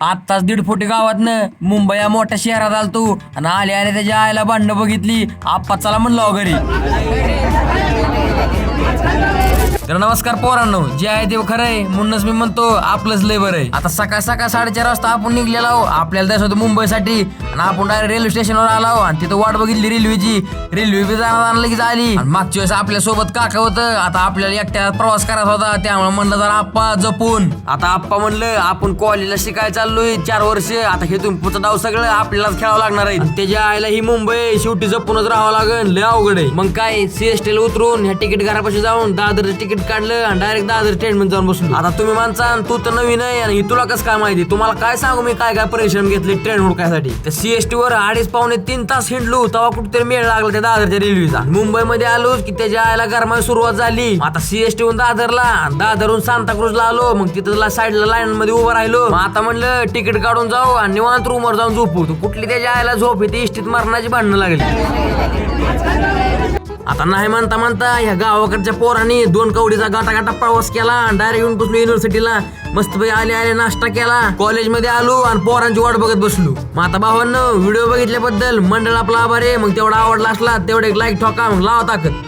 आत्ताच 1.5 फुटी गावातनं मुंबई या मोठ्या शहरात आलतो आणि आले त्याच्या आईला भांडणं बघितली. आप्पा चला म्हणलं घरी. तर नमस्कार पोरांनो, जे आहे ते खरंय म्हणूनच मी म्हणतो आपलंच लय बरं आहे. आता सकाळ 4:30 वाजता आपण निघलेलो. आपल्याला जायचं होतं मुंबईसाठी आणि आपण डायरेक्ट रेल्वे स्टेशनवर आलो आणि तिथं वाट बघितली रेल्वेची. रेल्वे बी जाणार लगेच आली आणि मागच्या वेळेस आपल्या सोबत काका होतं. आता आपल्याला एकट्या प्रवास करायचा होता, त्यामुळे म्हणलं जरा आप्पा जपून. आता आप्पा म्हणलं आपण कॉलेजला शिकायला चाललोय 4 वर्ष, आता हे तुम पुढचं डाव सगळं आपल्यालाच खेळावं लागणार आहे. त्याच्या आईला ही मुंबई शेवटी जपूनच राहावं लागेल, लय अवघड आहे. मग काय CST ला उतरून ह्या तिकीट घरापाशी जाऊन दादरचं तिकीट काढलं आणि डायरेक्ट दादर ट्रेन मध्ये जाऊन बसलो. आता तुम्ही माणसा तू तर नवीन आहे आणि तुला कसं काय माहिती, तुम्हाला काय सांगू मी काय परिश्रम घेतले ट्रेन हुडकायसाठी. त्या CST वर 2.5-3 तास हिंडलो, तेव्हा कुठेतरी मेळ लागला त्या दादरच्या रेल्वेचा. मुंबईमध्ये आलो की त्याच्या आयला गरमाई सुरुवात झाली. आता CST वरून दादरहून सांताक्रूजला आलो. मग तिथं साईडला लाईन मध्ये उभं राहिलो. आता म्हणलं तिकीट काढून जाऊ आणि निवांत रूमवर जाऊन झोपू. कुठली त्याच्या आयला झोप येते, इष्टीत मरणाची भांडणं लागली. आता नाही म्हणता ह्या गावाकडच्या पोरांनी 2 कवडीचा गाटा प्रवास केला आणि डायरेक्ट येऊन बसलो युनिव्हर्सिटीला. मस्त आले नाश्ता केला. कॉलेजमध्ये आलो आणि पोरांची वाट बघत बसलो. मग आता भावांनो, व्हिडिओ बघितल्याबद्दल मंडळ आपला आभार आहे. मग तेवढा आवडला असला तेवढे एक लाईक ठोका, मग लावा ताकद.